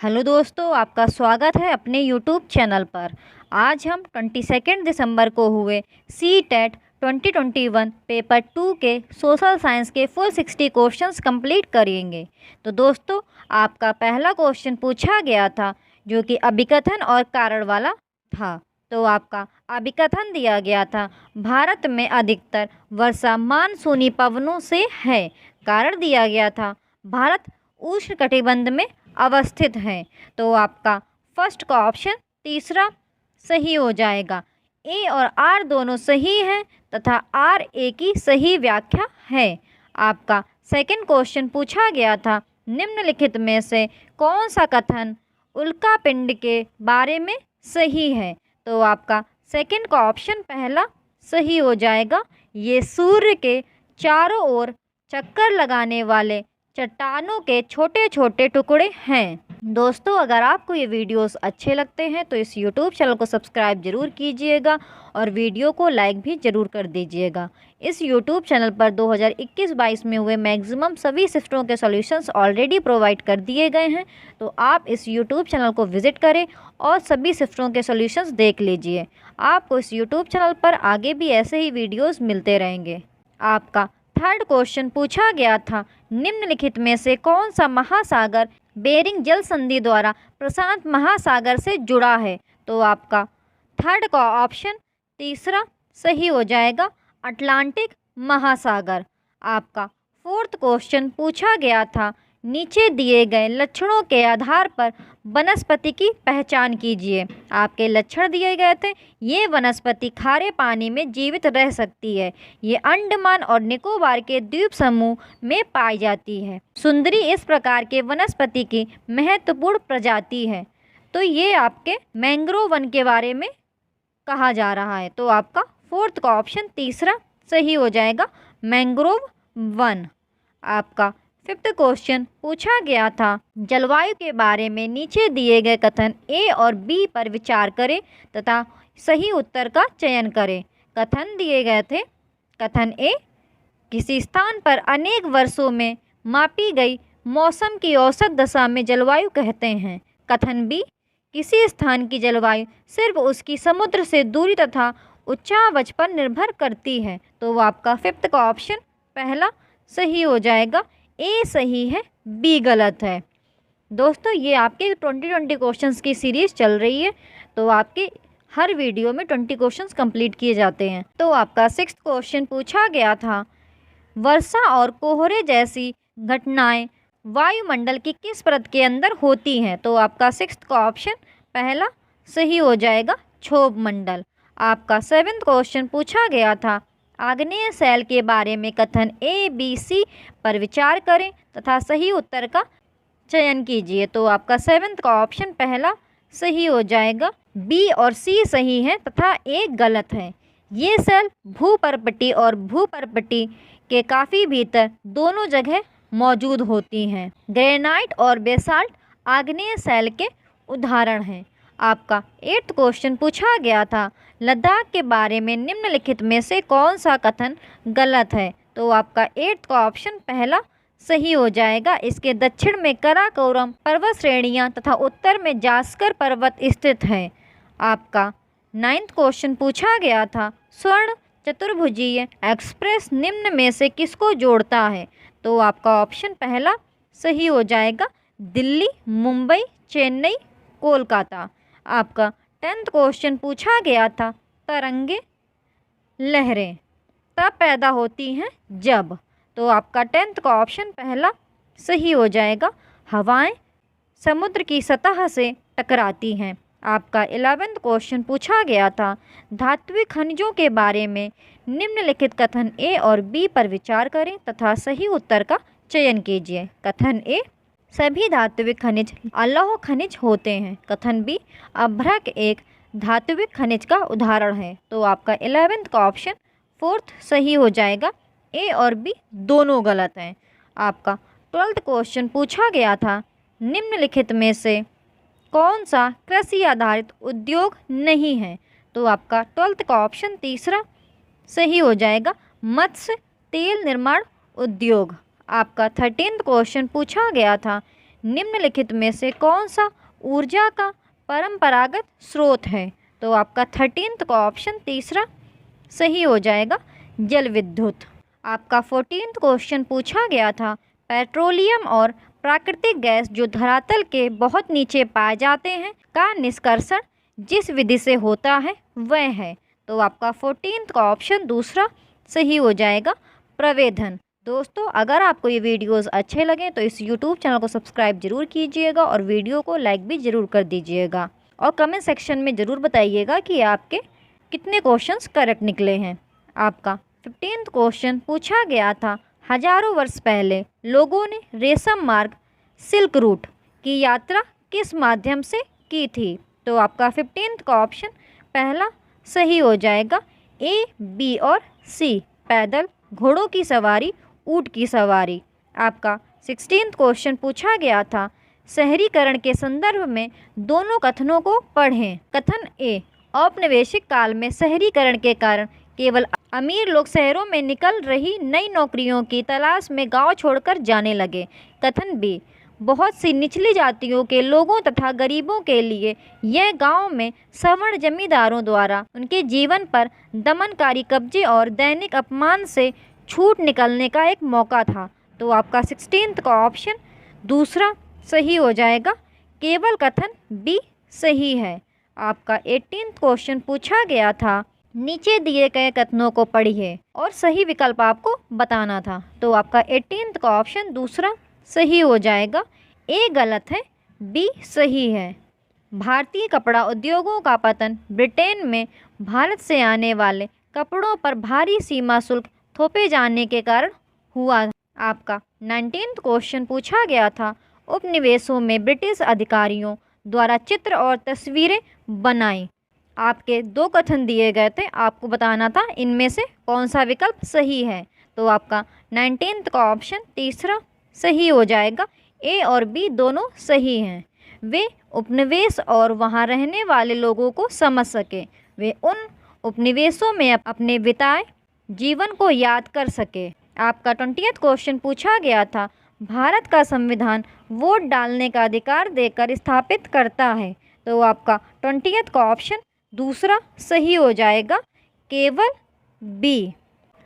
Hello दोस्तों, आपका स्वागत है अपने यूट्यूब चैनल पर। आज हम 22 दिसंबर को हुए सी टेट 2021 पेपर 2 के सोशल साइंस के फुल 60 क्वेश्चंस कंप्लीट करेंगे। तो दोस्तों, आपका पहला क्वेश्चन पूछा गया था जो कि अभिकथन और कारण वाला था। तो आपका अभिकथन दिया गया था, भारत में अधिकतर वर्षा मानसूनी पवनों से है। कारण दिया गया था, भारत उष्णकटिबंध में अवस्थित है। तो आपका फर्स्ट का ऑप्शन तीसरा सही हो जाएगा। ए और आर दोनों सही हैं तथा आर ए की सही व्याख्या है। आपका सेकंड क्वेश्चन पूछा गया था, निम्नलिखित में से कौन सा कथन उल्कापिंड के बारे में सही है। तो आपका सेकंड का ऑप्शन पहला सही हो जाएगा। ये सूर्य के चारों ओर चक्कर लगाने वाले चट्टानों के छोटे छोटे टुकड़े हैं। दोस्तों, अगर आपको ये वीडियोस अच्छे लगते हैं तो इस यूट्यूब चैनल को सब्सक्राइब जरूर कीजिएगा और वीडियो को लाइक भी ज़रूर कर दीजिएगा। इस यूट्यूब चैनल पर 2021-22 में हुए मैक्सिमम सभी शिफ्टों के सॉल्यूशंस ऑलरेडी प्रोवाइड कर दिए गए हैं। तो आप इस यूट्यूब चैनल को विज़िट करें और सभी शिफ्टों के सॉल्यूशंस देख लीजिए। आपको इस यूट्यूब चैनल पर आगे भी ऐसे ही वीडियोज़ मिलते रहेंगे। आपका थर्ड क्वेश्चन पूछा गया था, निम्नलिखित में से कौन सा महासागर बेरिंग जल संधि द्वारा प्रशांत महासागर से जुड़ा है। तो आपका थर्ड का ऑप्शन तीसरा सही हो जाएगा, अटलांटिक महासागर। आपका फोर्थ क्वेश्चन पूछा गया था, नीचे दिए गए लक्षणों के आधार पर वनस्पति की पहचान कीजिए। आपके लक्षण दिए गए थे, ये वनस्पति खारे पानी में जीवित रह सकती है। ये अंडमान और निकोबार के द्वीप समूह में पाई जाती है। सुंदरी इस प्रकार के वनस्पति की महत्वपूर्ण प्रजाति है। तो ये आपके मैंग्रोव वन के बारे में कहा जा रहा है। तो आपका फोर्थ का ऑप्शन तीसरा सही हो जाएगा, मैंग्रोव वन। आपका फिफ्थ क्वेश्चन पूछा गया था, जलवायु के बारे में नीचे दिए गए कथन ए और बी पर विचार करें तथा सही उत्तर का चयन करें। कथन दिए गए थे, कथन ए, किसी स्थान पर अनेक वर्षों में मापी गई मौसम की औसत दशा में जलवायु कहते हैं। कथन बी, किसी स्थान की जलवायु सिर्फ उसकी समुद्र से दूरी तथा उच्चावच पर निर्भर करती है। तो वो आपका फिफ्थ का ऑप्शन पहला सही हो जाएगा। ए सही है, बी गलत है। दोस्तों, ये आपके 20 क्वेश्चंस की सीरीज़ चल रही है। तो आपके हर वीडियो में 20 क्वेश्चंस कंप्लीट किए जाते हैं। तो आपका सिक्स्थ क्वेश्चन पूछा गया था, वर्षा और कोहरे जैसी घटनाएं वायुमंडल की किस परत के अंदर होती हैं। तो आपका सिक्स्थ का ऑप्शन पहला सही हो जाएगा, क्षोभ मंडल। आपका सेवेंथ क्वेश्चन पूछा गया था, आग्नेय शैल के बारे में कथन ए बी सी पर विचार करें तथा सही उत्तर का चयन कीजिए। तो आपका सेवेंथ का ऑप्शन पहला सही हो जाएगा, बी और सी सही है तथा ए गलत है। ये शैल भूपर्पटी और भूपर्पटी के काफ़ी भीतर दोनों जगह मौजूद होती हैं। ग्रेनाइट और बेसाल्ट आग्नेय शैल के उदाहरण हैं। आपका एट्थ क्वेश्चन पूछा गया था, लद्दाख के बारे में निम्नलिखित में से कौन सा कथन गलत है। तो आपका एट्थ का ऑप्शन पहला सही हो जाएगा। इसके दक्षिण में कराकोरम पर्वत श्रेणियाँ तथा उत्तर में जास्कर पर्वत स्थित हैं। आपका नाइन्थ क्वेश्चन पूछा गया था, स्वर्ण चतुर्भुजीय एक्सप्रेस निम्न में से किसको जोड़ता है। तो आपका ऑप्शन पहला सही हो जाएगा, दिल्ली, मुंबई, चेन्नई, कोलकाता। आपका 10th क्वेश्चन पूछा गया था, तरंगे लहरें तब पैदा होती हैं जब। तो आपका 10th का ऑप्शन पहला सही हो जाएगा, हवाएं समुद्र की सतह से टकराती हैं। आपका 11th क्वेश्चन पूछा गया था, धात्विक खनिजों के बारे में निम्नलिखित कथन ए और बी पर विचार करें तथा सही उत्तर का चयन कीजिए। कथन ए, सभी धात्विक खनिज अलौह खनिज होते हैं। कथन बी, अभ्रक एक धात्विक खनिज का उदाहरण है। तो आपका 11th का ऑप्शन फोर्थ सही हो जाएगा, ए और बी दोनों गलत हैं। आपका 12th क्वेश्चन पूछा गया था, निम्नलिखित में से कौन सा कृषि आधारित उद्योग नहीं है। तो आपका 12th का ऑप्शन तीसरा सही हो जाएगा, मत्स्य तेल निर्माण उद्योग। आपका 13th क्वेश्चन पूछा गया था, निम्नलिखित में से कौन सा ऊर्जा का परंपरागत स्रोत है? तो आपका 13th का ऑप्शन तीसरा सही हो जाएगा, जल विद्युत। आपका 14th क्वेश्चन पूछा गया था, पेट्रोलियम और प्राकृतिक गैस जो धरातल के बहुत नीचे पाए जाते हैं का निष्कर्षण जिस विधि से होता है वह है। तो आपका 14th का ऑप्शन दूसरा सही हो जाएगा, प्रवेधन। दोस्तों, अगर आपको ये वीडियोस अच्छे लगें तो इस YouTube चैनल को सब्सक्राइब जरूर कीजिएगा और वीडियो को लाइक भी ज़रूर कर दीजिएगा और कमेंट सेक्शन में ज़रूर बताइएगा कि आपके कितने क्वेश्चंस करेक्ट निकले हैं। आपका 15th क्वेश्चन पूछा गया था, हजारों वर्ष पहले लोगों ने रेशम मार्ग सिल्क रूट की यात्रा किस माध्यम से की थी? तो आपका 15th का ऑप्शन पहला सही हो जाएगा, A, B और C, पैदल, घोड़ों की सवारी, ऊँट की सवारी। आपका 16th क्वेश्चन पूछा गया था, शहरीकरण के संदर्भ में दोनों कथनों को पढ़ें। कथन A, औपनिवेशिक काल में शहरीकरण के कारण केवल अमीर लोग शहरों में निकल रही नई नौकरियों की तलाश में गांव छोड़कर जाने लगे। कथन B, बहुत सी निचली जातियों के लोगों तथा गरीबों के लिए यह गांव में सवर्ण जमींदारों द्वारा उनके जीवन पर दमनकारी कब्जे और दैनिक अपमान से छूट निकलने का एक मौका था। तो आपका 16th का ऑप्शन दूसरा सही हो जाएगा, केवल कथन B सही है। आपका 18th क्वेश्चन पूछा गया था, नीचे दिए गए कथनों को पढ़िए और सही विकल्प आपको बताना था। तो आपका 18th का ऑप्शन दूसरा सही हो जाएगा, A गलत है, B सही है। भारतीय कपड़ा उद्योगों का पतन ब्रिटेन में भारत से आने वाले कपड़ों पर भारी सीमा शुल्क थोपे जाने के कारण हुआ। आपका 19th क्वेश्चन पूछा गया था, उपनिवेशों में ब्रिटिश अधिकारियों द्वारा चित्र और तस्वीरें बनाई। आपके दो कथन दिए गए थे, आपको बताना था इनमें से कौन सा विकल्प सही है। तो आपका 19th का ऑप्शन तीसरा सही हो जाएगा, A और B दोनों सही हैं। वे उपनिवेश और वहां रहने वाले लोगों को समझ सके, वे उन उपनिवेशों में अपने बिताए जीवन को याद कर सके। आपका 20th क्वेश्चन पूछा गया था, भारत का संविधान वोट डालने का अधिकार देकर स्थापित करता है। तो आपका 20th का ऑप्शन दूसरा सही हो जाएगा, केवल B,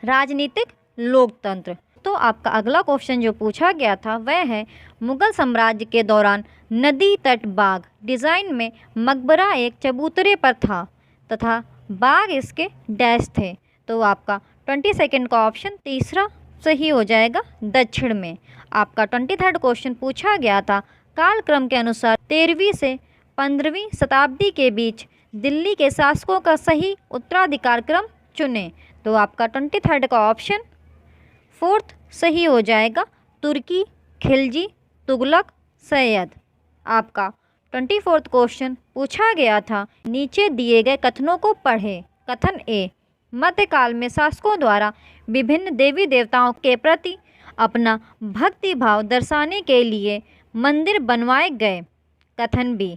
राजनीतिक लोकतंत्र। तो आपका अगला क्वेश्चन जो पूछा गया था वह है, मुगल साम्राज्य के दौरान नदी तट बाग डिज़ाइन में मकबरा एक चबूतरे पर था तथा बाग इसके डैश थे। तो आपका 22nd का ऑप्शन तीसरा सही हो जाएगा, दक्षिण में। आपका 23rd क्वेश्चन पूछा गया था, कालक्रम के अनुसार 13वीं से 15वीं शताब्दी के बीच दिल्ली के शासकों का सही उत्तराधिकार क्रम चुनें। तो आपका 23rd का ऑप्शन फोर्थ सही हो जाएगा, तुर्की, खिलजी, तुगलक, सैयद। आपका 24th क्वेश्चन पूछा गया था, नीचे दिए गए कथनों को पढ़ें। कथन A, मध्यकाल में शासकों द्वारा विभिन्न देवी देवताओं के प्रति अपना भक्ति भाव दर्शाने के लिए मंदिर बनवाए गए। कथन B,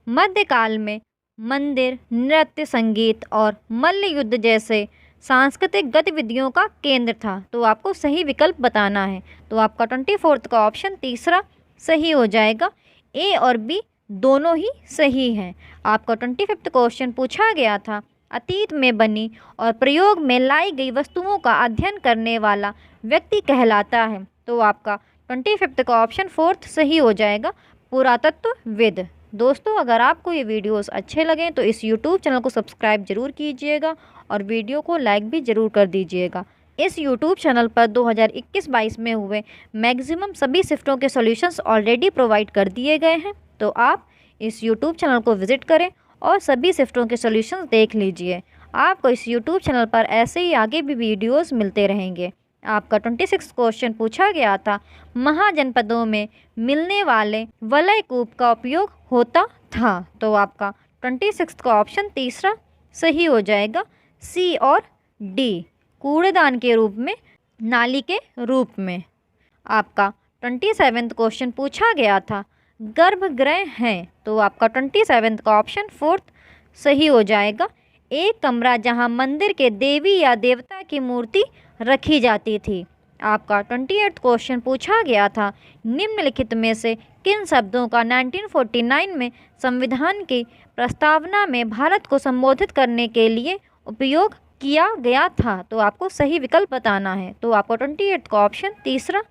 मध्यकाल में मंदिर नृत्य, संगीत और मल्ल युद्ध जैसे सांस्कृतिक गतिविधियों का केंद्र था। तो आपको सही विकल्प बताना है। तो आपका 24th का ऑप्शन तीसरा सही हो जाएगा, A और B दोनों ही सही हैं। आपका 25th क्वेश्चन पूछा गया था, अतीत में बनी और प्रयोग में लाई गई वस्तुओं का अध्ययन करने वाला व्यक्ति कहलाता है। तो आपका 25th का ऑप्शन फोर्थ सही हो जाएगा, पुरातत्वविद। दोस्तों, अगर आपको ये वीडियोस अच्छे लगें तो इस YouTube चैनल को सब्सक्राइब जरूर कीजिएगा और वीडियो को लाइक भी ज़रूर कर दीजिएगा। इस YouTube चैनल पर 2021-22 में हुए मैक्सिमम सभी शिफ्टों के सॉल्यूशंस ऑलरेडी प्रोवाइड कर दिए गए हैं। तो आप इस YouTube चैनल को विज़िट करें और सभी शिफ्टों के सॉल्यूशंस देख लीजिए। आपको इस YouTube चैनल पर ऐसे ही आगे भी वीडियोस मिलते रहेंगे। आपका 26 क्वेश्चन पूछा गया था, महाजनपदों में मिलने वाले वलय कूप का उपयोग होता था। तो आपका 26 का ऑप्शन तीसरा सही हो जाएगा, C और D, कूड़ेदान के रूप में, नाली के रूप में। आपका 27 क्वेश्चन पूछा गया था, गर्भगृह हैं। तो आपका 27 का ऑप्शन फोर्थ सही हो जाएगा, एक कमरा जहां मंदिर के देवी या देवता की मूर्ति रखी जाती थी। आपका 28 क्वेश्चन पूछा गया था, निम्नलिखित में से किन शब्दों का 1949 में संविधान की प्रस्तावना में भारत को संबोधित करने के लिए उपयोग किया गया था? तो आपको सही विकल्प बताना है। तो आपको 28 का ऑप्शन तीसरा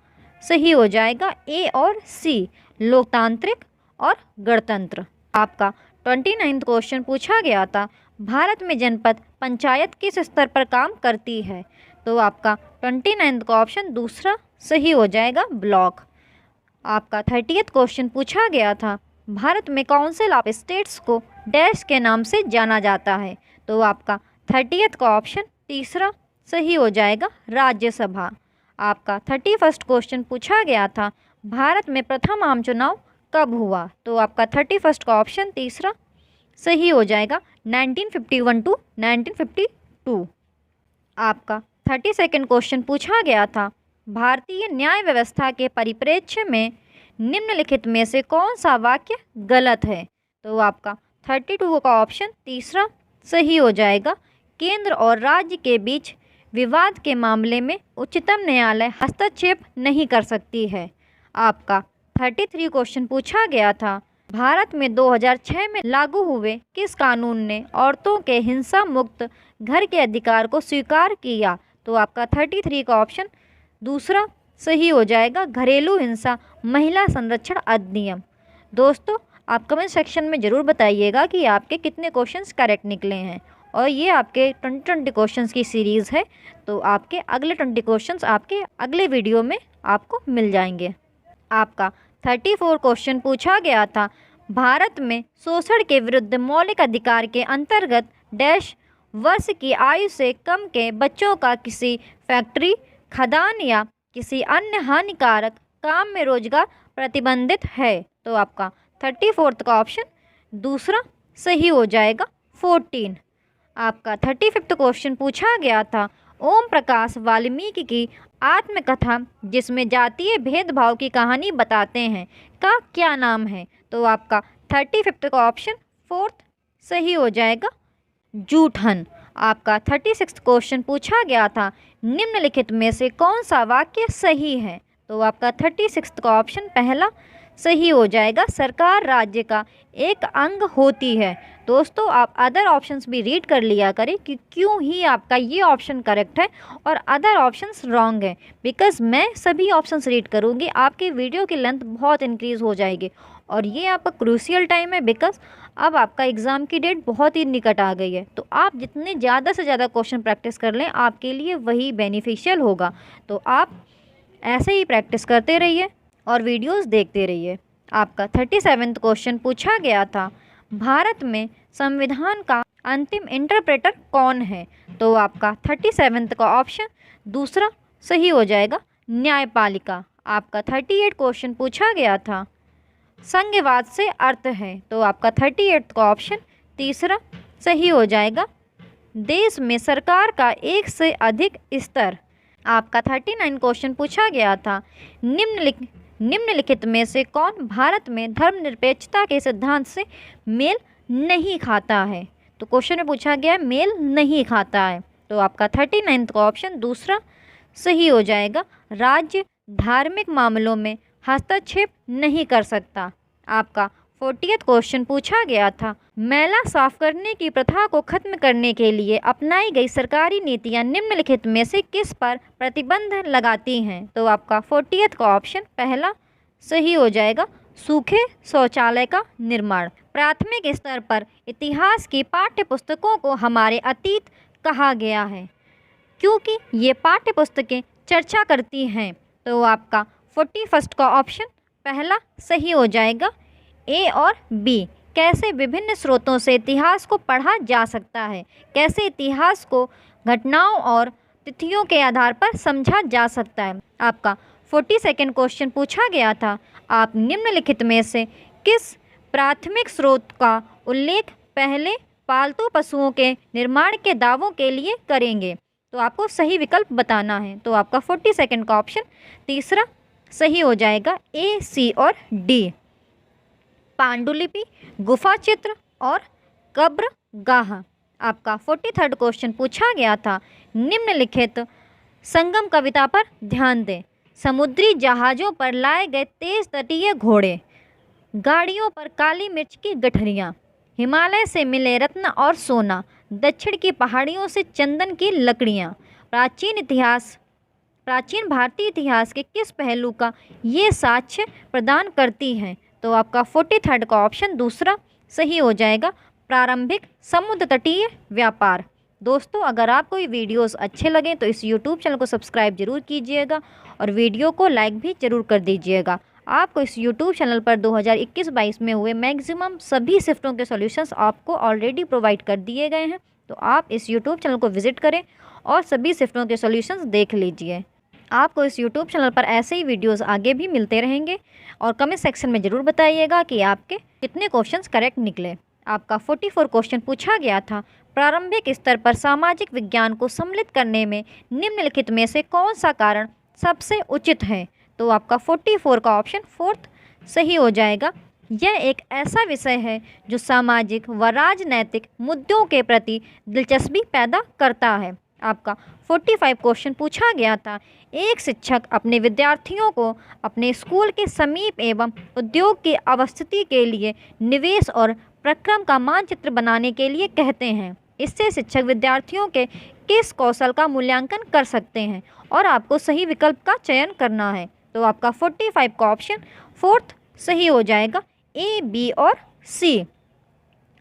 सही हो जाएगा, ए और सी, लोकतांत्रिक और गणतंत्र। आपका 29 क्वेश्चन पूछा गया था, भारत में जनपद पंचायत किस स्तर पर काम करती है? तो आपका 29 का ऑप्शन दूसरा सही हो जाएगा, ब्लॉक। आपका 30th क्वेश्चन पूछा गया था, भारत में काउंसिल ऑफ स्टेट्स को डैश के नाम से जाना जाता है? तो आपका 30th का ऑप्शन तीसरा सही हो जाएगा, राज्यसभा। आपका 31st क्वेश्चन पूछा गया था, भारत में प्रथम आम चुनाव कब हुआ? तो आपका 31st का ऑप्शन तीसरा सही हो जाएगा, 1951 टू 1952। आपका 32nd क्वेश्चन पूछा गया था, भारतीय न्याय व्यवस्था के परिप्रेक्ष्य में निम्नलिखित में से कौन सा वाक्य गलत है? तो आपका 32 का ऑप्शन तीसरा सही हो जाएगा, केंद्र और राज्य के बीच विवाद के मामले में उच्चतम न्यायालय हस्तक्षेप नहीं कर सकती है। आपका 33 क्वेश्चन पूछा गया था, भारत में 2006 में लागू हुए किस कानून ने औरतों के हिंसा मुक्त घर के अधिकार को स्वीकार किया? तो आपका 33 का ऑप्शन दूसरा सही हो जाएगा, घरेलू हिंसा महिला संरक्षण अधिनियम। दोस्तों, आप कमेंट सेक्शन में ज़रूर बताइएगा कि आपके कितने क्वेश्चंस करेक्ट निकले हैं, और ये आपके 20 क्वेश्चंस की सीरीज़ है, तो आपके अगले 20 क्वेश्चंस आपके अगले वीडियो में आपको मिल जाएंगे। आपका 34 क्वेश्चन पूछा गया था, भारत में शोषण के विरुद्ध मौलिक अधिकार के अंतर्गत डैश वर्ष की आयु से कम के बच्चों का किसी फैक्ट्री, खदान या किसी अन्य हानिकारक काम में रोजगार प्रतिबंधित है? तो आपका 34 का ऑप्शन दूसरा सही हो जाएगा, 14। आपका 35 क्वेश्चन पूछा गया था, ओम प्रकाश वाल्मीकि की आत्मकथा जिसमें जातीय भेदभाव की कहानी बताते हैं का क्या नाम है? तो आपका 35 का ऑप्शन फोर्थ सही हो जाएगा, जूठन। आपका 36 क्वेश्चन पूछा गया था, निम्नलिखित में से कौन सा वाक्य सही है? तो आपका 36 का ऑप्शन पहला सही हो जाएगा, सरकार राज्य का एक अंग होती है। दोस्तों, आप अदर ऑप्शंस भी रीड कर लिया करें कि क्यों ही आपका ये ऑप्शन करेक्ट है और अदर ऑप्शंस रॉन्ग है, बिकॉज मैं सभी ऑप्शंस रीड करूँगी, आपके वीडियो की लेंथ बहुत इंक्रीज़ हो जाएगी, और ये आपका क्रूशियल टाइम है, बिकॉज अब आपका एग्ज़ाम की डेट बहुत ही निकट आ गई है। तो आप जितने ज़्यादा से ज़्यादा क्वेश्चन प्रैक्टिस कर लें, आपके लिए वही बेनिफिशियल होगा। तो आप ऐसे ही प्रैक्टिस करते रहिए और वीडियोस देखते रहिए। आपका 37 क्वेश्चन पूछा गया था, भारत में संविधान का अंतिम इंटरप्रेटर कौन है? तो आपका 37 का ऑप्शन दूसरा सही हो जाएगा, न्यायपालिका। आपका 38 क्वेश्चन पूछा गया था, संघवाद से अर्थ है? तो आपका 38 का ऑप्शन तीसरा सही हो जाएगा, देश में सरकार का एक से अधिक स्तर। आपका 39 क्वेश्चन पूछा गया था, निम्नलिखित में से कौन भारत में धर्मनिरपेक्षता के सिद्धांत से मेल नहीं खाता है? तो क्वेश्चन में पूछा गया मेल नहीं खाता है। तो आपका 39 का ऑप्शन दूसरा सही हो जाएगा, राज्य धार्मिक मामलों में हस्तक्षेप नहीं कर सकता। आपका 40th क्वेश्चन पूछा गया था, मैला साफ करने की प्रथा को खत्म करने के लिए अपनाई गई सरकारी नीतियां निम्नलिखित में से किस पर प्रतिबंध लगाती हैं? तो आपका 40th का ऑप्शन पहला सही हो जाएगा, सूखे शौचालय का निर्माण। प्राथमिक स्तर पर इतिहास की पाठ्य पुस्तकों को हमारे अतीत कहा गया है क्योंकि ये पाठ्य पुस्तकें चर्चा करती हैं। तो आपका 41 का ऑप्शन पहला सही हो जाएगा, ए और बी। कैसे विभिन्न स्रोतों से इतिहास को पढ़ा जा सकता है? कैसे इतिहास को घटनाओं और तिथियों के आधार पर समझा जा सकता है? आपका 42nd क्वेश्चन पूछा गया था, आप निम्नलिखित में से किस प्राथमिक स्रोत का उल्लेख पहले पालतू पशुओं के निर्माण के दावों के लिए करेंगे? तो आपको सही विकल्प बताना है। तो आपका 42nd का ऑप्शन तीसरा सही हो जाएगा, ए, सी और डी। पांडुलिपि, गुफा चित्र और कब्रगाह। आपका 43rd क्वेश्चन पूछा गया था, निम्नलिखित संगम कविता पर ध्यान दें। समुद्री जहाज़ों पर लाए गए तेज तटीय घोड़े। गाड़ियों पर काली मिर्च की गठरियाँ। हिमालय से मिले रत्न और सोना। दक्षिण की पहाड़ियों से चंदन की लकड़ियाँ। प्राचीन भारतीय इतिहास के किस पहलू का ये साक्ष्य प्रदान करती हैं? तो आपका 43rd का ऑप्शन दूसरा सही हो जाएगा, प्रारंभिक समुद्र तटीय व्यापार। दोस्तों, अगर आपको ये वीडियोस अच्छे लगें तो इस यूट्यूब चैनल को सब्सक्राइब जरूर कीजिएगा और वीडियो को लाइक भी ज़रूर कर दीजिएगा। आपको इस यूट्यूब चैनल पर 2021-22 में हुए मैक्सिमम सभी शिफ्टों के सॉल्यूशंस आपको ऑलरेडी प्रोवाइड कर दिए गए हैं, तो आप इस यूट्यूब चैनल को विजिट करें और सभी शिफ्टों के सॉल्यूशंस देख लीजिए। आपको इस यूट्यूब चैनल पर ऐसे ही वीडियोस आगे भी मिलते रहेंगे और कमेंट सेक्शन में ज़रूर बताइएगा कि आपके कितने क्वेश्चंस करेक्ट निकले। आपका 44 क्वेश्चन पूछा गया था, प्रारंभिक स्तर पर सामाजिक विज्ञान को सम्मिलित करने में निम्नलिखित में से कौन सा कारण सबसे उचित है? तो आपका 44 का ऑप्शन फोर्थ सही हो जाएगा। यह एक ऐसा विषय है जो सामाजिक व राजनैतिक मुद्दों के प्रति दिलचस्पी पैदा करता है। आपका 45 क्वेश्चन पूछा गया था, एक शिक्षक अपने विद्यार्थियों को अपने स्कूल के समीप एवं उद्योग की अवस्थिति के लिए निवेश और प्रक्रम का मानचित्र बनाने के लिए कहते हैं। इससे शिक्षक विद्यार्थियों के किस कौशल का मूल्यांकन कर सकते हैं और आपको सही विकल्प का चयन करना है। तो आपका 45 का ऑप्शन फोर्थ सही हो जाएगा, ए, बी और सी,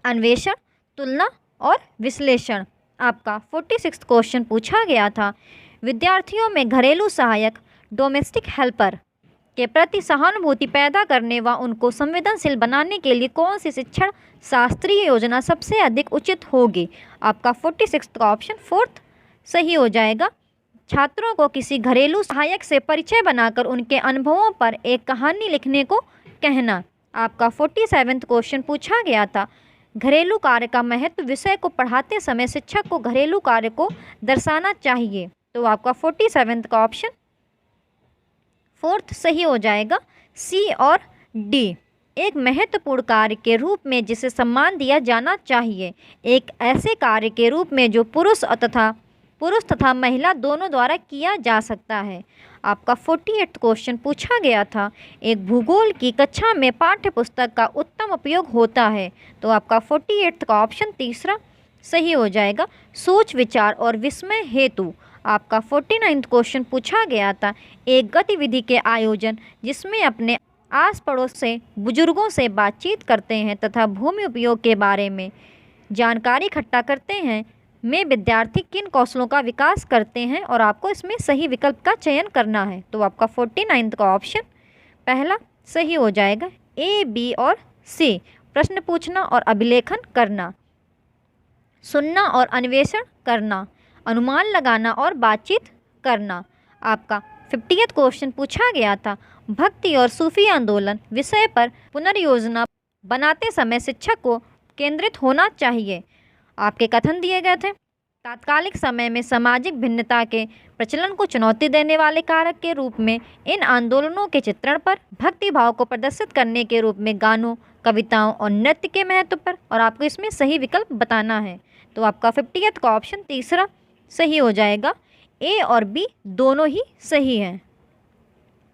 अन्वेषण, तुलना और विश्लेषण। आपका 46 क्वेश्चन पूछा गया था, विद्यार्थियों में घरेलू सहायक डोमेस्टिक हेल्पर के प्रति सहानुभूति पैदा करने व उनको संवेदनशील बनाने के लिए कौन सी शिक्षण शास्त्रीय योजना सबसे अधिक उचित होगी? आपका 46 का ऑप्शन फोर्थ सही हो जाएगा, छात्रों को किसी घरेलू सहायक से परिचय बनाकर उनके अनुभवों पर एक कहानी लिखने को कहना। आपका 47 क्वेश्चन पूछा गया था, घरेलू कार्य का महत्व विषय को पढ़ाते समय शिक्षक को घरेलू कार्य को दर्शाना चाहिए। तो आपका 47 का ऑप्शन फोर्थ सही हो जाएगा, सी और डी, एक महत्वपूर्ण कार्य के रूप में जिसे सम्मान दिया जाना चाहिए, एक ऐसे कार्य के रूप में जो पुरुष तथा महिला दोनों द्वारा किया जा सकता है। आपका 48 क्वेश्चन पूछा गया था, एक भूगोल की कक्षा में पाठ्य पुस्तक का उत्तम उपयोग होता है। तो आपका 48 का ऑप्शन तीसरा सही हो जाएगा, सोच विचार और विस्मय हेतु। आपका 49 क्वेश्चन पूछा गया था, एक गतिविधि के आयोजन जिसमें अपने आस पड़ोस से बुजुर्गों से बातचीत करते हैं तथा भूमि उपयोग के बारे में जानकारी इकट्ठा करते हैं में विद्यार्थी किन कौशलों का विकास करते हैं और आपको इसमें सही विकल्प का चयन करना है। तो आपका 49 का ऑप्शन पहला सही हो जाएगा, ए, बी और सी, प्रश्न पूछना और अभिलेखन करना, सुनना और अन्वेषण करना, अनुमान लगाना और बातचीत करना। आपका 50 क्वेश्चन पूछा गया था, भक्ति और सूफी आंदोलन विषय पर पुनर्योजना बनाते समय शिक्षक को केंद्रित होना चाहिए। आपके कथन दिए गए थे, तात्कालिक समय में सामाजिक भिन्नता के प्रचलन को चुनौती देने वाले कारक के रूप में इन आंदोलनों के चित्रण पर, भक्ति भाव को प्रदर्शित करने के रूप में गानों, कविताओं और नृत्य के महत्व पर, और आपको इसमें सही विकल्प बताना है। तो आपका 50 का ऑप्शन तीसरा सही हो जाएगा, ए और बी दोनों ही सही हैं।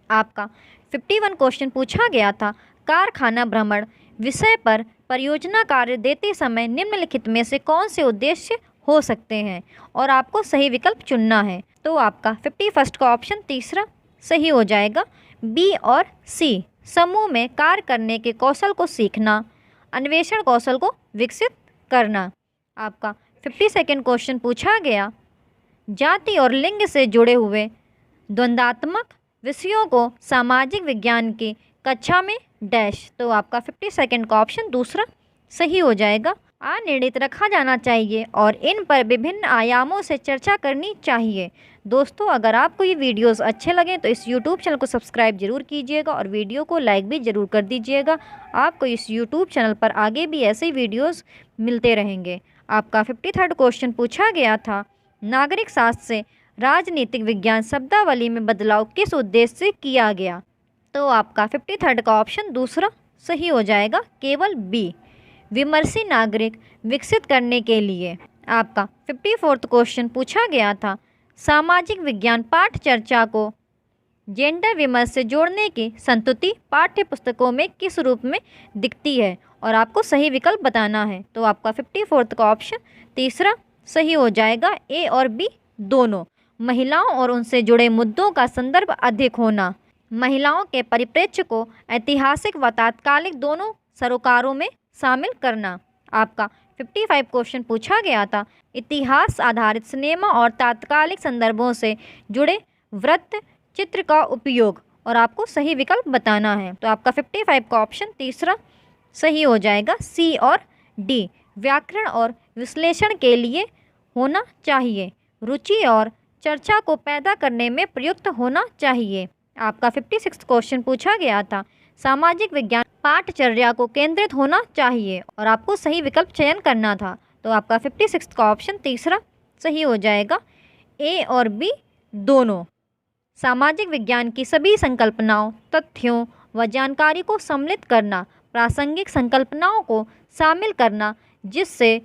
आपका 51 क्वेश्चन पूछा गया था, कारखाना भ्रमण विषय पर परियोजना कार्य देते समय निम्नलिखित में से कौन से उद्देश्य हो सकते हैं और आपको सही विकल्प चुनना है। तो आपका 51 का ऑप्शन तीसरा सही हो जाएगा, बी और सी, समूह में कार्य करने के कौशल को सीखना, अन्वेषण कौशल को विकसित करना। आपका 52 क्वेश्चन पूछा गया, जाति और लिंग से जुड़े हुए द्वंद्वात्मक विषयों को सामाजिक विज्ञान की कक्षा में डैश। तो आपका 52 का ऑप्शन दूसरा सही हो जाएगा, अनिर्णित रखा जाना चाहिए और इन पर विभिन्न आयामों से चर्चा करनी चाहिए। दोस्तों, अगर आपको ये वीडियोस अच्छे लगें तो इस यूट्यूब चैनल को सब्सक्राइब जरूर कीजिएगा और वीडियो को लाइक भी ज़रूर कर दीजिएगा। आपको इस यूट्यूब चैनल पर आगे भी ऐसे ही वीडियोस मिलते रहेंगे। आपका 53 क्वेश्चन पूछा गया था, नागरिक शास्त्र से राजनीतिक विज्ञान शब्दावली में बदलाव किस उद्देश्य से किया गया? तो आपका 53 का ऑप्शन दूसरा सही हो जाएगा, केवल बी, विमर्शी नागरिक विकसित करने के लिए। आपका 54 क्वेश्चन पूछा गया था, सामाजिक विज्ञान पाठ चर्चा को जेंडर विमर्श से जोड़ने की संतुति पाठ्य पुस्तकों में किस रूप में दिखती है, और आपको सही विकल्प बताना है। तो आपका 54th का ऑप्शन तीसरा सही हो जाएगा, ए और बी दोनों। महिलाओं और उनसे जुड़े मुद्दों का संदर्भ अधिक होना, महिलाओं के परिप्रेक्ष्य को ऐतिहासिक व तात्कालिक दोनों सरोकारों में शामिल करना। आपका 55 क्वेश्चन पूछा गया था, इतिहास आधारित सिनेमा और तात्कालिक संदर्भों से जुड़े वृत्त चित्र का उपयोग, और आपको सही विकल्प बताना है। तो आपका 55 का ऑप्शन तीसरा सही हो जाएगा, सी और डी। व्याकरण और विश्लेषण के लिए होना चाहिए, रुचि और चर्चा को पैदा करने में प्रयुक्त होना चाहिए। आपका 56 क्वेश्चन पूछा गया था, सामाजिक विज्ञान पाठचर्या को केंद्रित होना चाहिए, और आपको सही विकल्प चयन करना था। तो आपका 56 का ऑप्शन तीसरा सही हो जाएगा, ए और बी दोनों। सामाजिक विज्ञान की सभी संकल्पनाओं, तथ्यों व जानकारी को सम्मिलित करना, प्रासंगिक संकल्पनाओं को शामिल करना, जिससे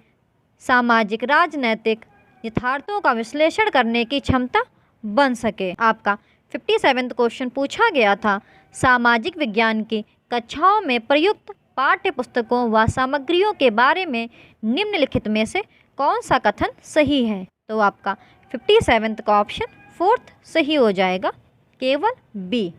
सामाजिक राजनैतिक यथार्थों का विश्लेषण करने की क्षमता बन सके। आपका 57 क्वेश्चन पूछा गया था, सामाजिक विज्ञान की कक्षाओं में प्रयुक्त पाठ्य पुस्तकों व सामग्रियों के बारे में निम्नलिखित में से कौन सा कथन सही है। तो आपका 57 का ऑप्शन फोर्थ सही हो जाएगा, केवल बी।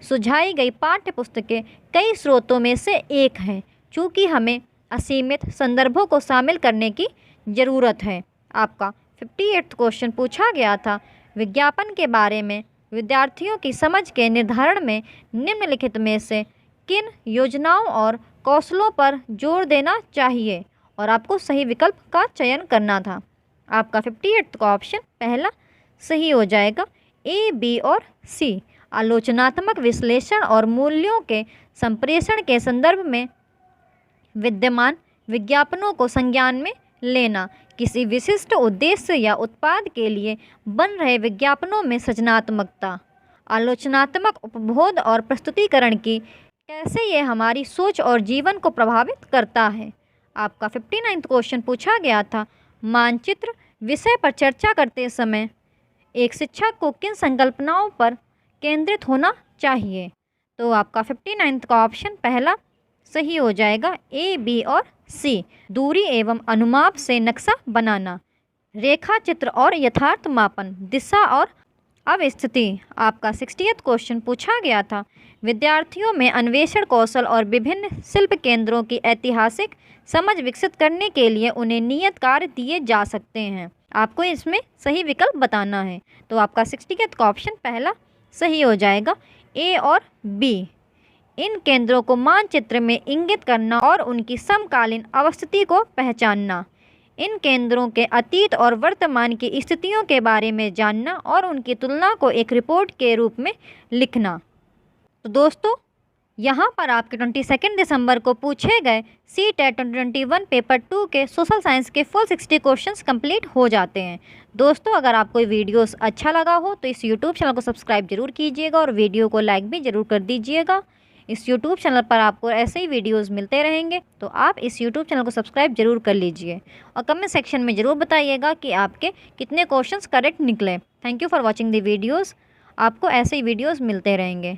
सुझाई गई पाठ्य पुस्तकें कई स्रोतों में से एक हैं, चूँकि हमें असीमित संदर्भों को शामिल करने की ज़रूरत है। आपका 58 क्वेश्चन पूछा गया था, विज्ञापन के बारे में विद्यार्थियों की समझ के निर्धारण में निम्नलिखित में से किन योजनाओं और कौशलों पर जोर देना चाहिए, और आपको सही विकल्प का चयन करना था। आपका 58 का ऑप्शन पहला सही हो जाएगा, ए, बी और सी। आलोचनात्मक विश्लेषण और मूल्यों के संप्रेषण के संदर्भ में विद्यमान विज्ञापनों को संज्ञान में लेना, किसी विशिष्ट उद्देश्य या उत्पाद के लिए बन रहे विज्ञापनों में सृजनात्मकता, आलोचनात्मक उपबोध और प्रस्तुतिकरण की कैसे ये हमारी सोच और जीवन को प्रभावित करता है। आपका 59 क्वेश्चन पूछा गया था, मानचित्र विषय पर चर्चा करते समय एक शिक्षक को किन संकल्पनाओं पर केंद्रित होना चाहिए। तो आपका 59 का ऑप्शन पहला सही हो जाएगा, ए, बी और सी। दूरी एवं अनुमाप से नक्शा बनाना, रेखा चित्र और यथार्थ मापन, दिशा और अवस्थिति। आपका 60th क्वेश्चन पूछा गया था, विद्यार्थियों में अन्वेषण कौशल और विभिन्न शिल्प केंद्रों की ऐतिहासिक समझ विकसित करने के लिए उन्हें नियत कार्य दिए जा सकते हैं। आपको इसमें सही विकल्प बताना है। तो आपका 60th का ऑप्शन पहला सही हो जाएगा, ए और बी। इन केंद्रों को मानचित्र में इंगित करना और उनकी समकालीन अवस्थिति को पहचानना, इन केंद्रों के अतीत और वर्तमान की स्थितियों के बारे में जानना और उनकी तुलना को एक रिपोर्ट के रूप में लिखना। तो दोस्तों, यहाँ पर आपके 22 दिसंबर को पूछे गए CTET 2021 पेपर 2 के सोशल साइंस के फुल 60 क्वेश्चंस कंप्लीट हो जाते हैं। दोस्तों, अगर आपको ये वीडियोस अच्छा लगा हो तो इस YouTube चैनल को सब्सक्राइब जरूर कीजिएगा और वीडियो को लाइक भी ज़रूर कर दीजिएगा। इस YouTube चैनल पर आपको ऐसे ही वीडियोस मिलते रहेंगे, तो आप इस YouTube चैनल को सब्सक्राइब जरूर कर लीजिए और कमेंट सेक्शन में ज़रूर बताइएगा कि आपके कितने क्वेश्चंस करेक्ट निकले। Thank you for watching the videos. आपको ऐसे ही वीडियोज़ मिलते रहेंगे।